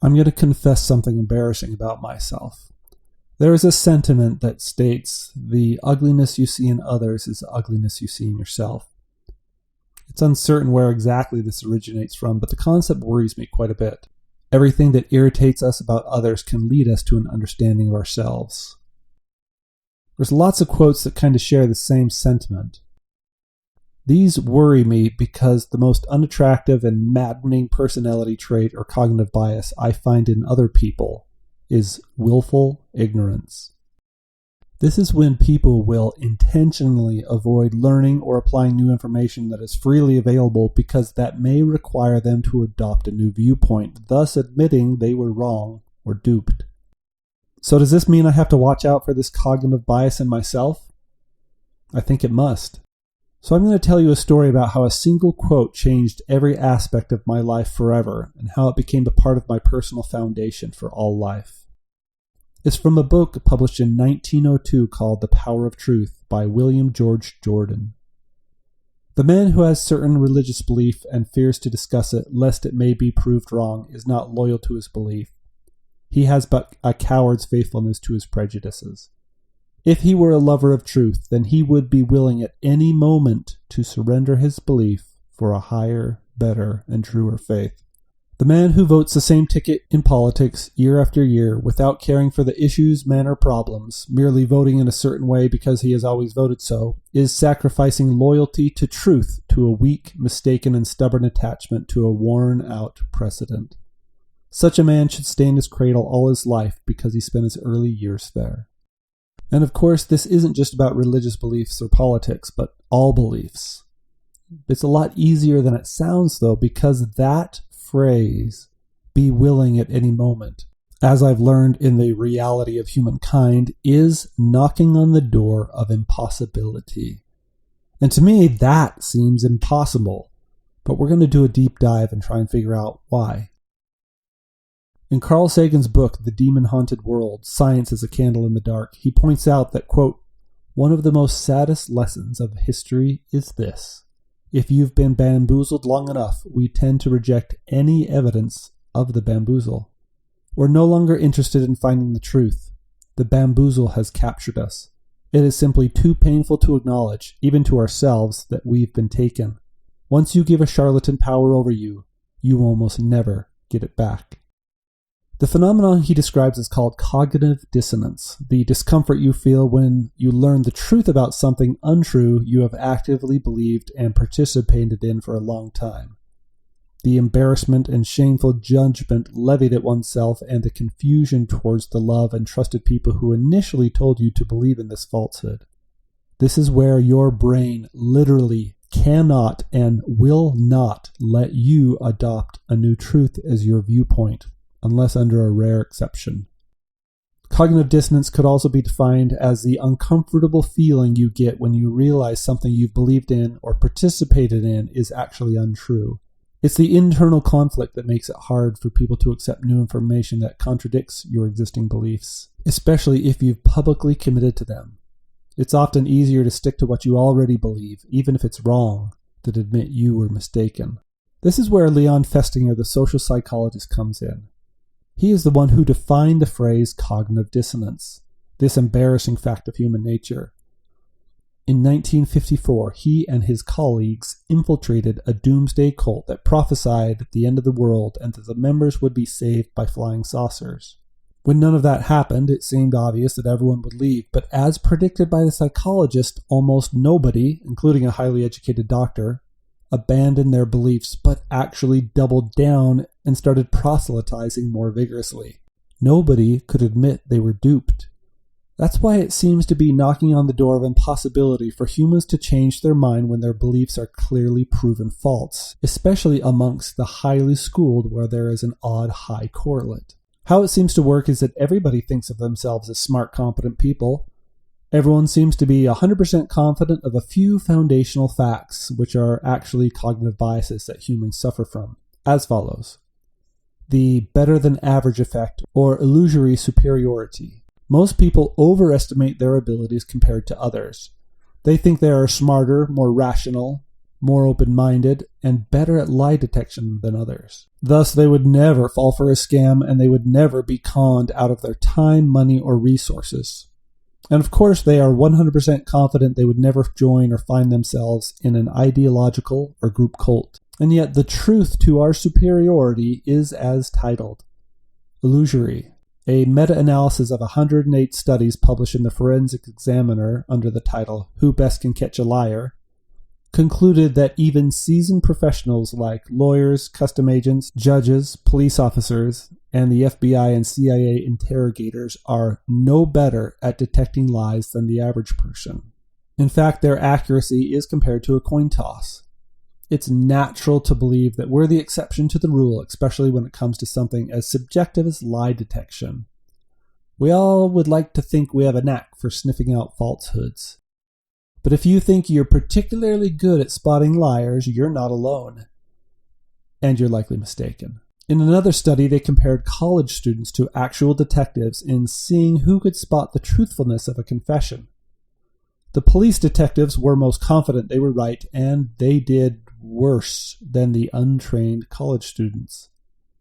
I'm going to confess something embarrassing about myself. There is a sentiment that states the ugliness you see in others is the ugliness you see in yourself. It's uncertain where exactly this originates from, but the concept worries me quite a bit. Everything that irritates us about others can lead us to an understanding of ourselves. There's lots of quotes that kind of share the same sentiment. These worry me because the most unattractive and maddening personality trait or cognitive bias I find in other people is willful ignorance. This is when people will intentionally avoid learning or applying new information that is freely available because that may require them to adopt a new viewpoint, thus admitting they were wrong or duped. So does this mean I have to watch out for this cognitive bias in myself? I think it must. So I'm going to tell you a story about how a single quote changed every aspect of my life forever and how it became a part of my personal foundation for all life. It's from a book published in 1902 called The Power of Truth by William George Jordan. The man who has certain religious belief and fears to discuss it lest it may be proved wrong is not loyal to his belief. He has but a coward's faithfulness to his prejudices. If he were a lover of truth, then he would be willing at any moment to surrender his belief for a higher, better, and truer faith. The man who votes the same ticket in politics year after year without caring for the issues, men, or problems, merely voting in a certain way because he has always voted so, is sacrificing loyalty to truth to a weak, mistaken, and stubborn attachment to a worn-out precedent. Such a man should stay in his cradle all his life because he spent his early years there. And of course, this isn't just about religious beliefs or politics, but all beliefs. It's a lot easier than it sounds, though, because that phrase, be willing at any moment, as I've learned in the reality of humankind, is knocking on the door of impossibility. And to me, that seems impossible. But we're going to do a deep dive and try and figure out why. In Carl Sagan's book, The Demon-Haunted World, Science as a Candle in the Dark, he points out that, quote, one of the most saddest lessons of history is this. If you've been bamboozled long enough, we tend to reject any evidence of the bamboozle. We're no longer interested in finding the truth. The bamboozle has captured us. It is simply too painful to acknowledge, even to ourselves, that we've been taken. Once you give a charlatan power over you, you almost never get it back. The phenomenon he describes is called cognitive dissonance, the discomfort you feel when you learn the truth about something untrue you have actively believed and participated in for a long time. The embarrassment and shameful judgment levied at oneself and the confusion towards the love and trusted people who initially told you to believe in this falsehood. This is where your brain literally cannot and will not let you adopt a new truth as your viewpoint, unless under a rare exception. Cognitive dissonance could also be defined as the uncomfortable feeling you get when you realize something you've believed in or participated in is actually untrue. It's the internal conflict that makes it hard for people to accept new information that contradicts your existing beliefs, especially if you've publicly committed to them. It's often easier to stick to what you already believe, even if it's wrong, than admit you were mistaken. This is where Leon Festinger, the social psychologist, comes in. He is the one who defined the phrase cognitive dissonance, this embarrassing fact of human nature. In 1954, he and his colleagues infiltrated a doomsday cult that prophesied the end of the world and that the members would be saved by flying saucers. When none of that happened, it seemed obvious that everyone would leave, but as predicted by the psychologist, almost nobody, including a highly educated doctor, abandoned their beliefs, but actually doubled down and started proselytizing more vigorously. Nobody could admit they were duped. That's why it seems to be knocking on the door of impossibility for humans to change their mind when their beliefs are clearly proven false, especially amongst the highly schooled where there is an odd high correlate. How it seems to work is that everybody thinks of themselves as smart, competent people. Everyone seems to be 100% confident of a few foundational facts, which are actually cognitive biases that humans suffer from, as follows. The better-than-average effect, or illusory superiority. Most people overestimate their abilities compared to others. They think they are smarter, more rational, more open-minded, and better at lie detection than others. Thus, they would never fall for a scam, and they would never be conned out of their time, money, or resources. And of course, they are 100% confident they would never join or find themselves in an ideological or group cult. And yet, the truth to our superiority is as titled: illusory. A meta-analysis of 108 studies published in the Forensic Examiner under the title "Who Best Can Catch a Liar" concluded that even seasoned professionals like lawyers, custom agents, judges, police officers, and the FBI and CIA interrogators are no better at detecting lies than the average person. In fact, their accuracy is compared to a coin toss. It's natural to believe that we're the exception to the rule, especially when it comes to something as subjective as lie detection. We all would like to think we have a knack for sniffing out falsehoods. But if you think you're particularly good at spotting liars, you're not alone. And you're likely mistaken. In another study, they compared college students to actual detectives in seeing who could spot the truthfulness of a confession. The police detectives were most confident they were right, and they did worse than the untrained college students.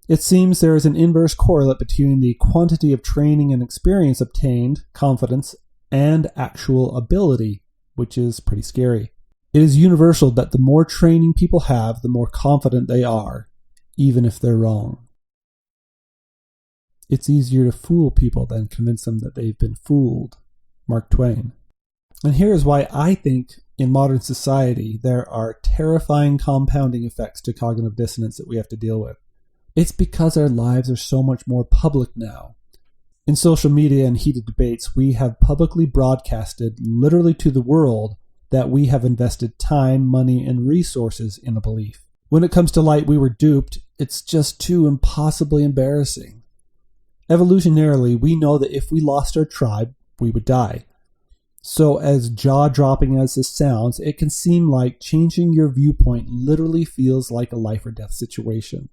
It seems there is an inverse correlate between the quantity of training and experience obtained, confidence, and actual ability, which is pretty scary. It is universal that the more training people have, the more confident they are, even if they're wrong. It's easier to fool people than convince them that they've been fooled. Mark Twain. And here is why I think in modern society there are terrifying compounding effects to cognitive dissonance that we have to deal with. It's because our lives are so much more public now. In social media and heated debates, we have publicly broadcasted literally to the world that we have invested time, money, and resources in a belief. When it comes to light, we were duped. It's just too impossibly embarrassing. Evolutionarily, we know that if we lost our tribe, we would die. So as jaw-dropping as this sounds, it can seem like changing your viewpoint literally feels like a life or death situation.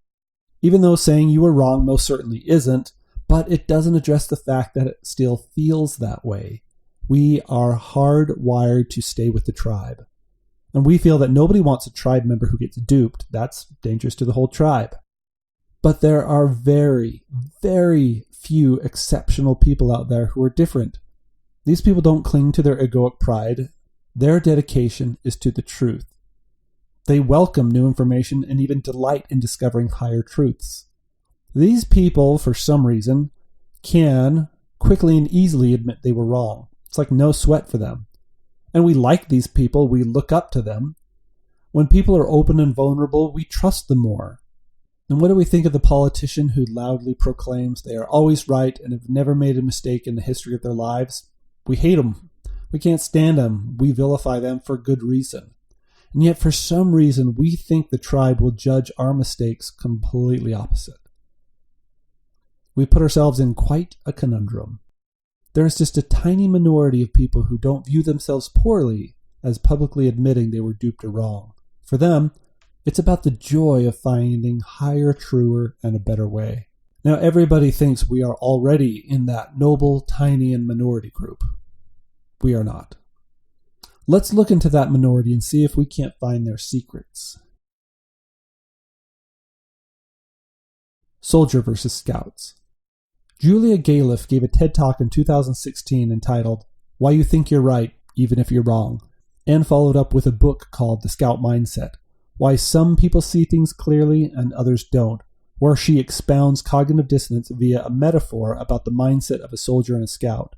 Even though saying you were wrong most certainly isn't, but it doesn't address the fact that it still feels that way. We are hardwired to stay with the tribe. And we feel that nobody wants a tribe member who gets duped. That's dangerous to the whole tribe. But there are very, very few exceptional people out there who are different. These people don't cling to their egoic pride. Their dedication is to the truth. They welcome new information and even delight in discovering higher truths. These people, for some reason, can quickly and easily admit they were wrong. It's like no sweat for them. And we like these people. We look up to them. When people are open and vulnerable, we trust them more. And what do we think of the politician who loudly proclaims they are always right and have never made a mistake in the history of their lives? We hate them. We can't stand them. We vilify them for good reason. And yet, for some reason, we think the tribe will judge our mistakes completely opposite. We put ourselves in quite a conundrum. There is just a tiny minority of people who don't view themselves poorly as publicly admitting they were duped or wrong. For them, it's about the joy of finding higher, truer, and a better way. Now, everybody thinks we are already in that noble, tiny, and minority group. We are not. Let's look into that minority and see if we can't find their secrets. Soldier versus Scouts. Julia Galef gave a TED Talk in 2016 entitled, "Why You Think You're Right, Even If You're Wrong," and followed up with a book called The Scout Mindset, Why Some People See Things Clearly and Others Don't, where she expounds cognitive dissonance via a metaphor about the mindset of a soldier and a scout.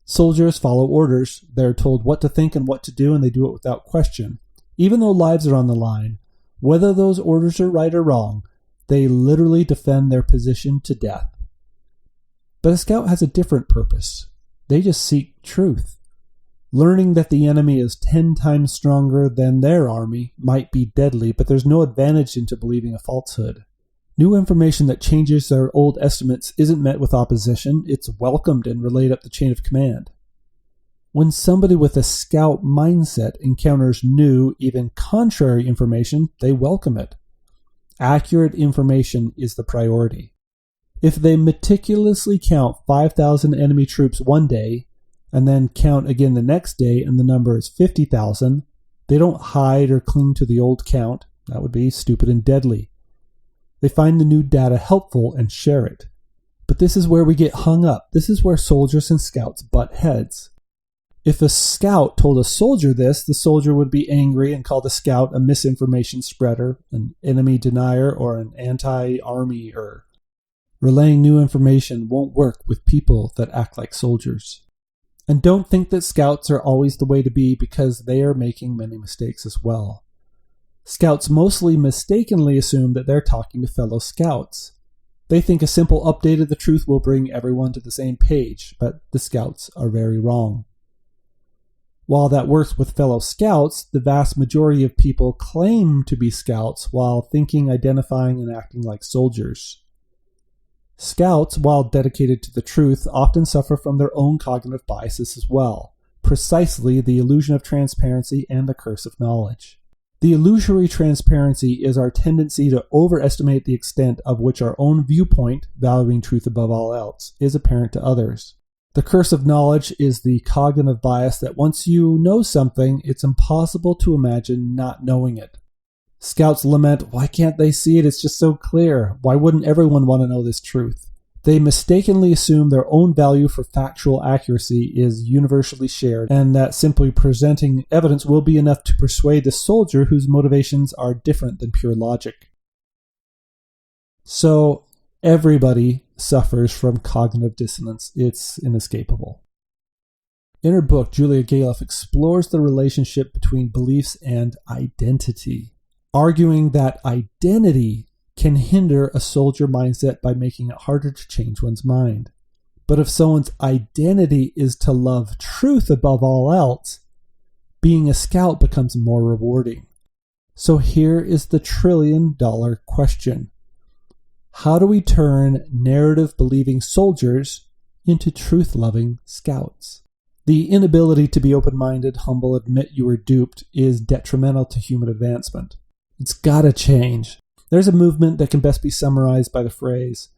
Soldiers follow orders. They're told what to think and what to do, and they do it without question. Even though lives are on the line, whether those orders are right or wrong, they literally defend their position to death. But a scout has a different purpose. They just seek truth. Learning that the enemy is 10 times stronger than their army might be deadly, but there's no advantage into believing a falsehood. New information that changes their old estimates isn't met with opposition, it's welcomed and relayed up the chain of command. When somebody with a scout mindset encounters new, even contrary information, they welcome it. Accurate information is the priority. If they meticulously count 5,000 enemy troops one day, and then count again the next day and the number is 50,000, They don't hide or cling to the old count. That would be stupid and deadly. They find the new data helpful and share it. But this is where we get hung up. This is where soldiers and scouts butt heads. If a scout told a soldier this, the soldier would be angry and call the scout a misinformation spreader, an enemy denier, or an anti-army-er. Relaying new information won't work with people that act like soldiers. And don't think that scouts are always the way to be, because they are making many mistakes as well. Scouts mostly mistakenly assume that they're talking to fellow scouts. They think a simple update of the truth will bring everyone to the same page, but the scouts are very wrong. While that works with fellow scouts, the vast majority of people claim to be scouts while thinking, identifying, and acting like soldiers. Scouts, while dedicated to the truth, often suffer from their own cognitive biases as well, precisely the illusion of transparency and the curse of knowledge. The illusory transparency is our tendency to overestimate the extent of which our own viewpoint, valuing truth above all else, is apparent to others. The curse of knowledge is the cognitive bias that once you know something, it's impossible to imagine not knowing it. Scouts lament, why can't they see it? It's just so clear. Why wouldn't everyone want to know this truth? They mistakenly assume their own value for factual accuracy is universally shared, and that simply presenting evidence will be enough to persuade the soldier whose motivations are different than pure logic. So, everybody suffers from cognitive dissonance. It's inescapable. In her book, Julia Galef explores the relationship between beliefs and identity, arguing that identity can hinder a soldier mindset by making it harder to change one's mind. But if someone's identity is to love truth above all else, being a scout becomes more rewarding. So here is the trillion-dollar question. How do we turn narrative-believing soldiers into truth-loving scouts? The inability to be open-minded, humble, admit you were duped is detrimental to human advancement. It's gotta change. There's a movement that can best be summarized by the phrase,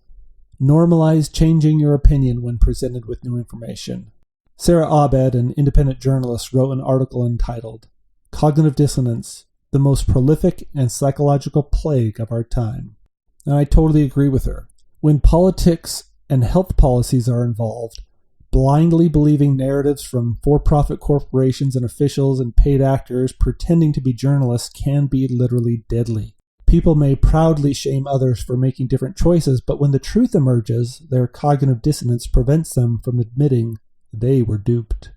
normalize changing your opinion when presented with new information. Sarah Abed, an independent journalist, wrote an article entitled, Cognitive Dissonance, the Most Prolific and Psychological Plague of Our Time. And I totally agree with her. When politics and health policies are involved, blindly believing narratives from for-profit corporations and officials and paid actors pretending to be journalists can be literally deadly. People may proudly shame others for making different choices, but when the truth emerges, their cognitive dissonance prevents them from admitting they were duped.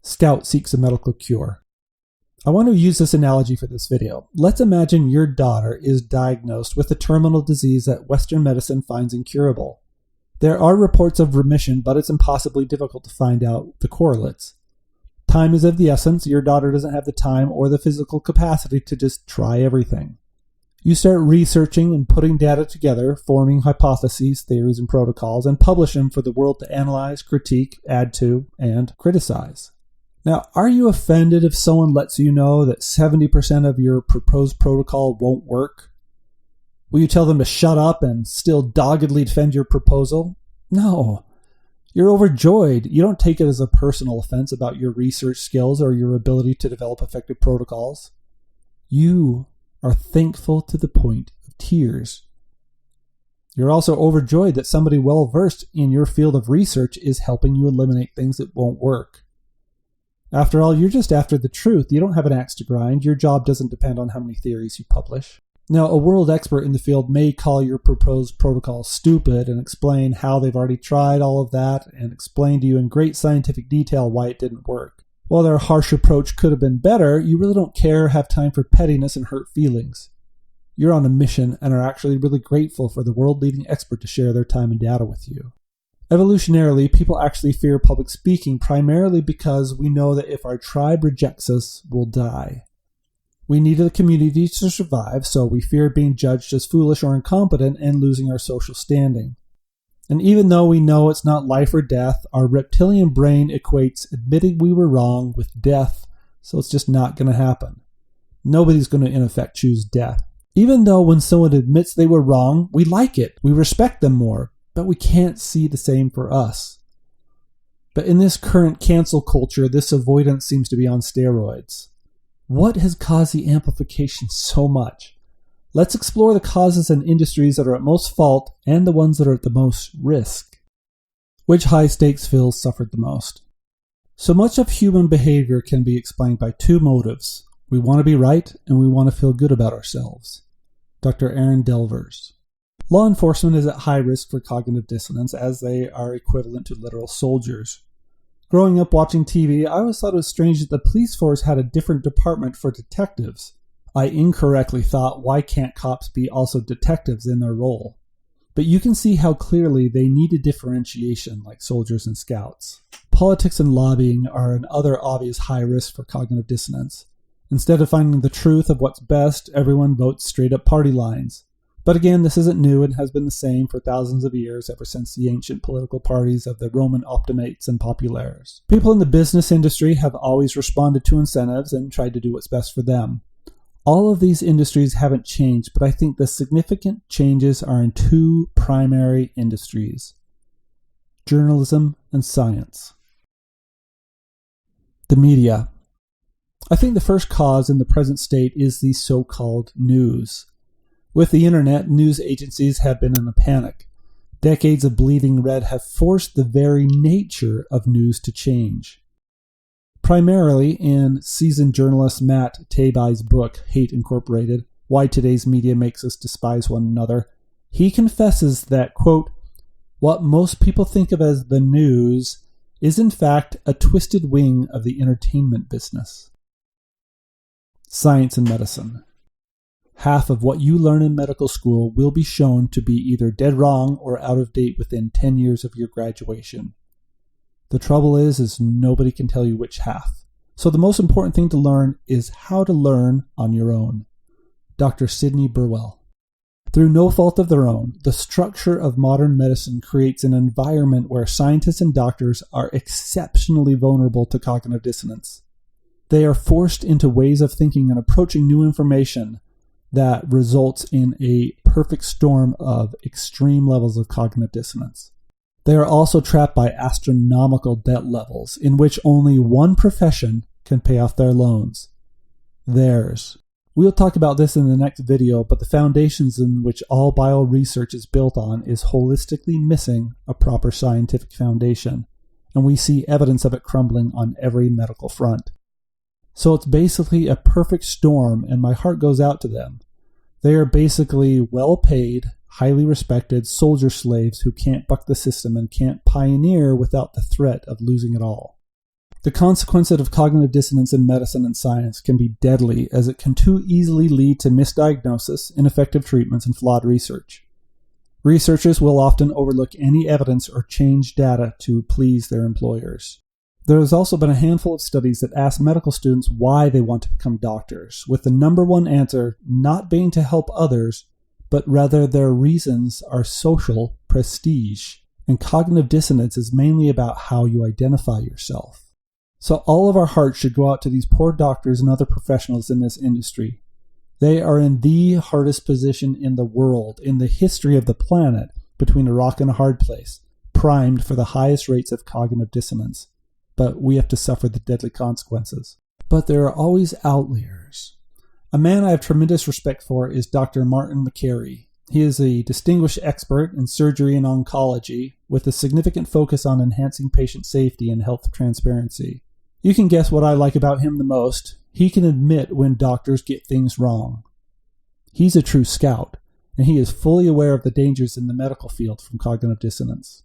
Scout seeks a medical cure. I want to use this analogy for this video. Let's imagine your daughter is diagnosed with a terminal disease that Western medicine finds incurable. There are reports of remission, but it's impossibly difficult to find out the correlates. Time is of the essence. Your daughter doesn't have the time or the physical capacity to just try everything. You start researching and putting data together, forming hypotheses, theories, and protocols, and publish them for the world to analyze, critique, add to, and criticize. Now, are you offended if someone lets you know that 70% of your proposed protocol won't work? Will you tell them to shut up and still doggedly defend your proposal? No. You're overjoyed. You don't take it as a personal offense about your research skills or your ability to develop effective protocols. You are thankful to the point of tears. You're also overjoyed that somebody well-versed in your field of research is helping you eliminate things that won't work. After all, you're just after the truth. You don't have an axe to grind. Your job doesn't depend on how many theories you publish. Now, a world expert in the field may call your proposed protocol stupid and explain how they've already tried all of that and explain to you in great scientific detail why it didn't work. While their harsh approach could have been better, you really don't care or have time for pettiness and hurt feelings. You're on a mission and are actually really grateful for the world-leading expert to share their time and data with you. Evolutionarily, people actually fear public speaking primarily because we know that if our tribe rejects us, we'll die. We needed a community to survive, so we feared being judged as foolish or incompetent and losing our social standing. And even though we know it's not life or death, our reptilian brain equates admitting we were wrong with death, so it's just not going to happen. Nobody's going to, in effect, choose death. Even though when someone admits they were wrong, we like it. We respect them more, but we can't see the same for us. But in this current cancel culture, this avoidance seems to be on steroids. What has caused the amplification so much? Let's explore the causes and industries that are at most fault and the ones that are at the most risk. Which high-stakes fields suffered the most? So much of human behavior can be explained by two motives. We want to be right and we want to feel good about ourselves. Dr. Aaron Delvers. Law enforcement is at high risk for cognitive dissonance as they are equivalent to literal soldiers. Growing up watching TV, I always thought it was strange that the police force had a different department for detectives. I incorrectly thought, why can't cops be also detectives in their role? But you can see how clearly they need a differentiation like soldiers and scouts. Politics and lobbying are another obvious high risk for cognitive dissonance. Instead of finding the truth of what's best, everyone votes straight up party lines. But again, this isn't new and has been the same for thousands of years, ever since the ancient political parties of the Roman optimates and populares. People in the business industry have always responded to incentives and tried to do what's best for them. All of these industries haven't changed, but I think the significant changes are in two primary industries: journalism and science. The media. I think the first cause in the present state is the so-called news. With the internet, news agencies have been in a panic. Decades of bleeding red have forced the very nature of news to change. Primarily in seasoned journalist Matt Taibbi's book, Hate Incorporated, Why Today's Media Makes Us Despise One Another, he confesses that, quote, what most people think of as the news is in fact a twisted wing of the entertainment business. Science and medicine. Half of what you learn in medical school will be shown to be either dead wrong or out of date within 10 years of your graduation. The trouble is nobody can tell you which half. So the most important thing to learn is how to learn on your own. Dr. Sidney Burwell. Through no fault of their own, the structure of modern medicine creates an environment where scientists and doctors are exceptionally vulnerable to cognitive dissonance. They are forced into ways of thinking and approaching new information that results in a perfect storm of extreme levels of cognitive dissonance. They are also trapped by astronomical debt levels in which only one profession can pay off their loans: theirs. We'll talk about this in the next video, but the foundations in which all bio research is built on is holistically missing a proper scientific foundation, and we see evidence of it crumbling on every medical front. So it's basically a perfect storm, and my heart goes out to them. They are basically well-paid, highly respected soldier slaves who can't buck the system and can't pioneer without the threat of losing it all. The consequences of cognitive dissonance in medicine and science can be deadly, as it can too easily lead to misdiagnosis, ineffective treatments, and flawed research. Researchers will often overlook any evidence or change data to please their employers. There has also been a handful of studies that ask medical students why they want to become doctors, with the number one answer not being to help others, but rather their reasons are social prestige, and cognitive dissonance is mainly about how you identify yourself. So all of our hearts should go out to these poor doctors and other professionals in this industry. They are in the hardest position in the world, in the history of the planet, between a rock and a hard place, primed for the highest rates of cognitive dissonance. But we have to suffer the deadly consequences. But there are always outliers. A man I have tremendous respect for is Dr. Martin McCary. He is a distinguished expert in surgery and oncology, with a significant focus on enhancing patient safety and health transparency. You can guess what I like about him the most. He can admit when doctors get things wrong. He's a true scout, and he is fully aware of the dangers in the medical field from cognitive dissonance.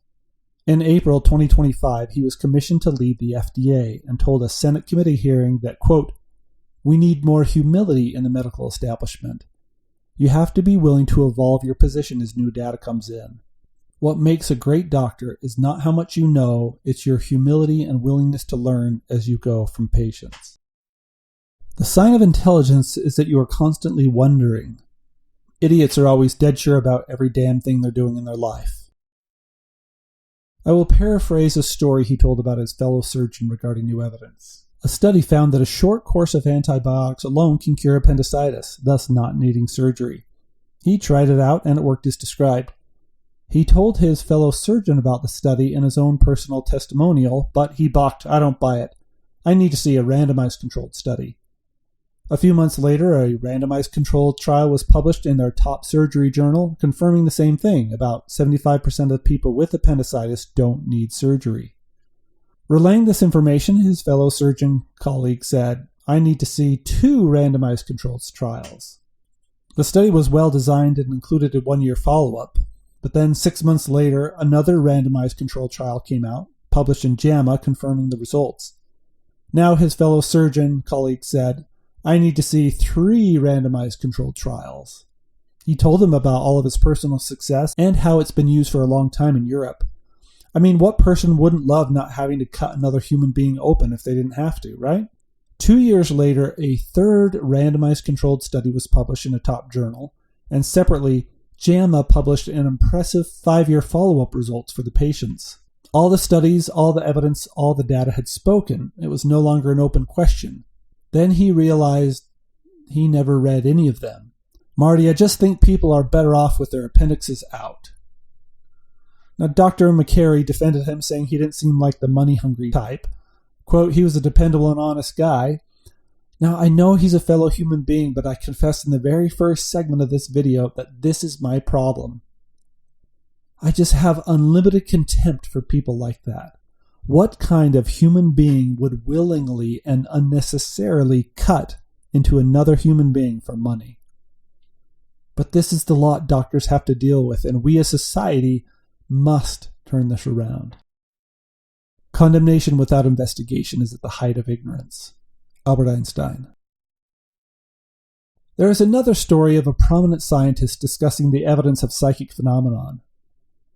In April 2025, he was commissioned to lead the FDA and told a Senate committee hearing that, quote, we need more humility in the medical establishment. You have to be willing to evolve your position as new data comes in. What makes a great doctor is not how much you know, it's your humility and willingness to learn as you go from patients. The sign of intelligence is that you are constantly wondering. Idiots are always dead sure about every damn thing they're doing in their life. I will paraphrase a story he told about his fellow surgeon regarding new evidence. A study found that a short course of antibiotics alone can cure appendicitis, thus not needing surgery. He tried it out and it worked as described. He told his fellow surgeon about the study in his own personal testimonial, but he balked. I don't buy it. I need to see a randomized controlled study. A few months later, a randomized controlled trial was published in their top surgery journal, confirming the same thing. About 75% of people with appendicitis don't need surgery. Relaying this information, his fellow surgeon colleague said, "I need to see 2 randomized controlled trials." The study was well designed and included a 1-year follow-up. But then 6 months later, another randomized controlled trial came out, published in JAMA, confirming the results. Now his fellow surgeon colleague said, "I need to see 3 randomized controlled trials." He told them about all of his personal success and how it's been used for a long time in Europe. I mean, what person wouldn't love not having to cut another human being open if they didn't have to, right? 2 years later, a 3rd randomized controlled study was published in a top journal, and separately, JAMA published an impressive 5-year follow-up results for the patients. All the studies, all the evidence, all the data had spoken. It was no longer an open question. Then he realized he never read any of them. "Marty, I just think people are better off with their appendixes out." Now, Dr. McCary defended him, saying he didn't seem like the money-hungry type. Quote, "He was a dependable and honest guy. Now, I know he's a fellow human being, but I confessed in the very first segment of this video that this is my problem. I just have unlimited contempt for people like that. What kind of human being would willingly and unnecessarily cut into another human being for money? But this is the lot doctors have to deal with, and we as society must turn this around." Condemnation without investigation is at the height of ignorance. Albert Einstein. There is another story of a prominent scientist discussing the evidence of psychic phenomenon.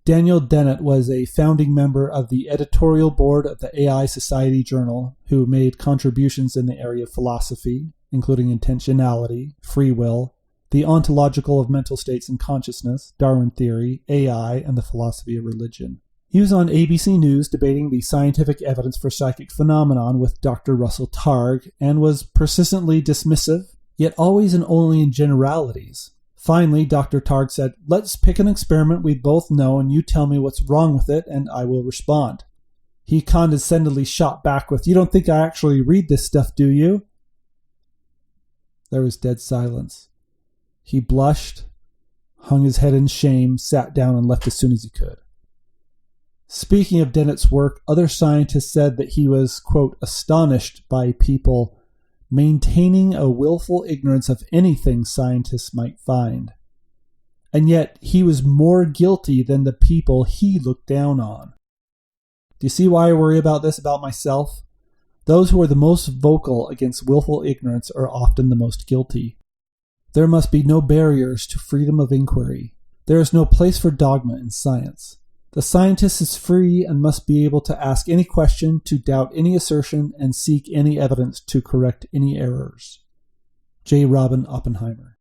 Daniel Dennett was a founding member of the editorial board of the AI Society Journal, who made contributions in the area of philosophy, including intentionality, free will, the ontological of mental states and consciousness, Darwin theory, AI, and the philosophy of religion. He was on ABC News debating the scientific evidence for psychic phenomenon with Dr. Russell Targ, and was persistently dismissive, yet always and only in generalities. Finally, Dr. Targ said, "Let's pick an experiment we both know and you tell me what's wrong with it and I will respond." He condescendingly shot back with, "You don't think I actually read this stuff, do you?" There was dead silence. He blushed, hung his head in shame, sat down and left as soon as he could. Speaking of Dennett's work, other scientists said that he was, quote, "astonished by people maintaining a willful ignorance of anything scientists might find. And yet he was more guilty than the people he looked down on." Do you see why I worry about this about myself? Those who are the most vocal against willful ignorance are often the most guilty. There must be no barriers to freedom of inquiry. There is no place for dogma in science. The scientist is free and must be able to ask any question, to doubt any assertion, and seek any evidence to correct any errors. J. Robin Oppenheimer.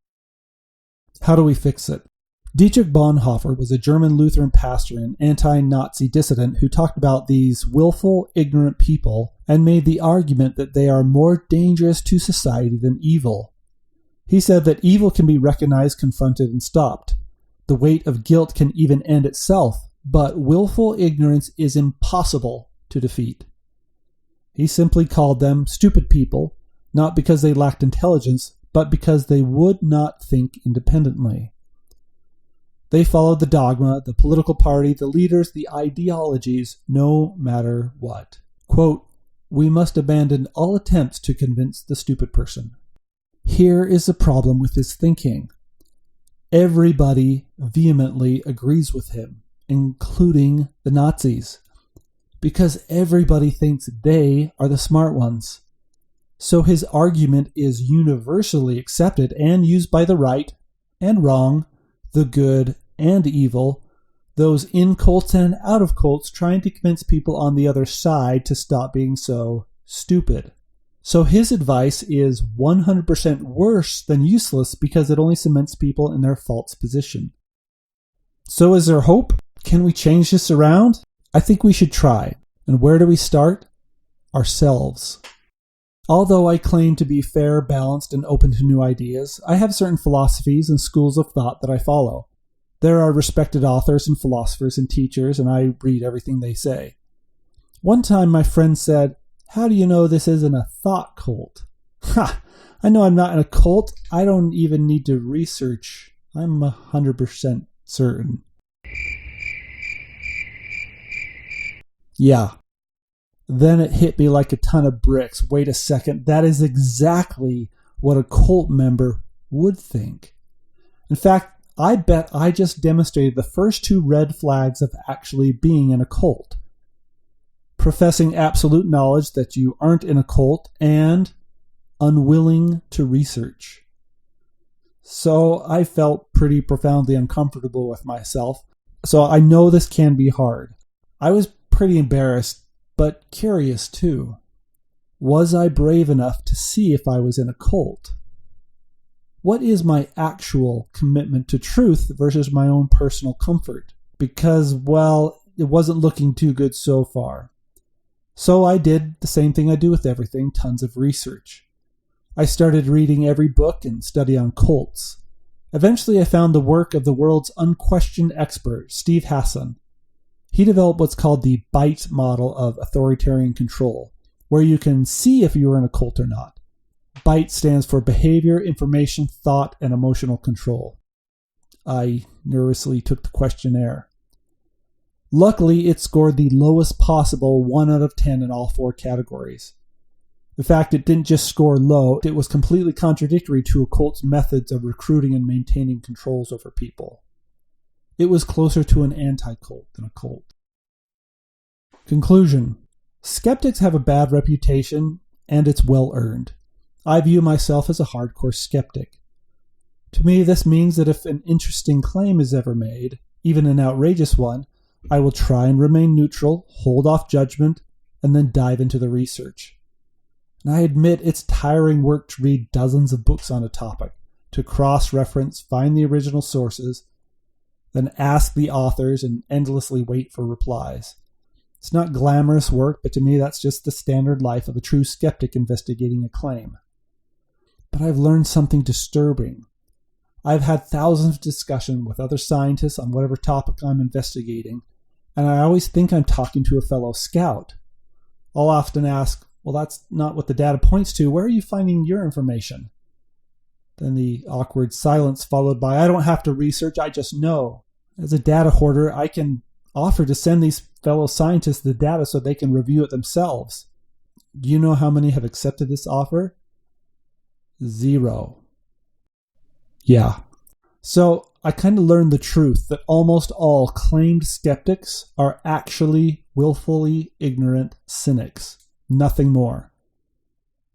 How do we fix it? Dietrich Bonhoeffer was a German Lutheran pastor and anti-Nazi dissident who talked about these willful, ignorant people and made the argument that they are more dangerous to society than evil. He said that evil can be recognized, confronted, and stopped. The weight of guilt can even end itself, but willful ignorance is impossible to defeat. He simply called them stupid people, not because they lacked intelligence, but because they would not think independently. They followed the dogma, the political party, the leaders, the ideologies, no matter what. Quote, "We must abandon all attempts to convince the stupid person." Here is the problem with his thinking. Everybody vehemently agrees with him, including the Nazis, because everybody thinks they are the smart ones. So his argument is universally accepted and used by the right and wrong, the good and evil, those in cults and out of cults, trying to convince people on the other side to stop being so stupid. So his advice is 100% worse than useless because it only cements people in their false position. So is there hope? Can we change this around? I think we should try. And where do we start? Ourselves. Although I claim to be fair, balanced, and open to new ideas, I have certain philosophies and schools of thought that I follow. There are respected authors and philosophers and teachers, and I read everything they say. One time my friend said, "How do you know this isn't a thought cult?" Ha! I know I'm not in a cult. I don't even need to research. I'm 100% certain. Yeah. Then it hit me like a ton of bricks. Wait a second. That is exactly what a cult member would think. In fact, I bet I just demonstrated the first two red flags of actually being in a cult. Professing absolute knowledge that you aren't in a cult and unwilling to research. So I felt pretty profoundly uncomfortable with myself. So I know this can be hard. I was pretty embarrassed, but curious too. Was I brave enough to see if I was in a cult? What is my actual commitment to truth versus my own personal comfort? Because, well, it wasn't looking too good so far. So I did the same thing I do with everything, tons of research. I started reading every book and study on cults. Eventually I found the work of the world's unquestioned expert, Steve Hassan. He developed what's called the BITE model of authoritarian control, where you can see if you are in a cult or not. BITE stands for Behavior, Information, Thought, and Emotional Control. I nervously took the questionnaire. Luckily, it scored the lowest possible 1 out of 10 in all 4 categories. In fact, it didn't just score low, it was completely contradictory to a cult's methods of recruiting and maintaining controls over people. It was closer to an anti-cult than a cult. Conclusion. Skeptics have a bad reputation, and it's well earned. I view myself as a hardcore skeptic. To me, this means that if an interesting claim is ever made, even an outrageous one, I will try and remain neutral, hold off judgment, and then dive into the research. And I admit it's tiring work to read dozens of books on a topic, to cross-reference, find the original sources, then ask the authors and endlessly wait for replies. It's not glamorous work, but to me that's just the standard life of a true skeptic investigating a claim. But I've learned something disturbing. I've had thousands of discussions with other scientists on whatever topic I'm investigating, and I always think I'm talking to a fellow scout. I'll often ask, well, that's not what the data points to. Where are you finding your information? Then the awkward silence followed by, I don't have to research, I just know. As a data hoarder, I can offer to send these fellow scientists the data so they can review it themselves. Do you know how many have accepted this offer? 0. Yeah. So I kind of learned the truth that almost all claimed skeptics are actually willfully ignorant cynics. Nothing more.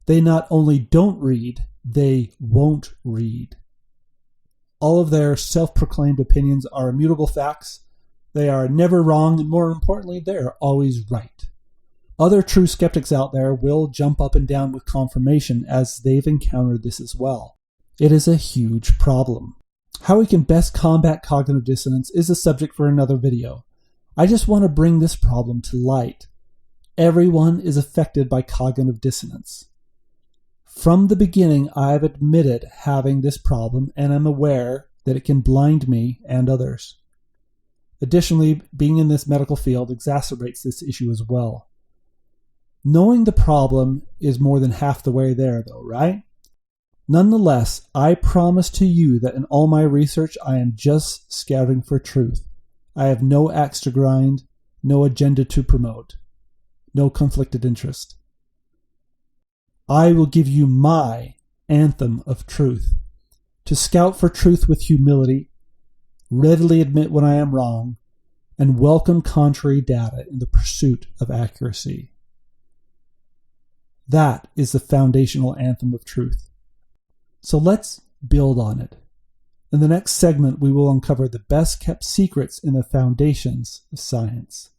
They not only don't read, they won't read. All of their self-proclaimed opinions are immutable facts. They are never wrong, and more importantly, they are always right. Other true skeptics out there will jump up and down with confirmation as they've encountered this as well. It is a huge problem. How we can best combat cognitive dissonance is a subject for another video. I just want to bring this problem to light. Everyone is affected by cognitive dissonance. From the beginning, I've admitted having this problem and am aware that it can blind me and others. Additionally, being in this medical field exacerbates this issue as well. Knowing the problem is more than half the way there, though, right? Nonetheless, I promise to you that in all my research, I am just scouting for truth. I have no axe to grind, no agenda to promote, no conflicted interest. I will give you my anthem of truth. To scout for truth with humility, readily admit when I am wrong, and welcome contrary data in the pursuit of accuracy. That is the foundational anthem of truth. So let's build on it. In the next segment, we will uncover the best kept secrets in the foundations of science.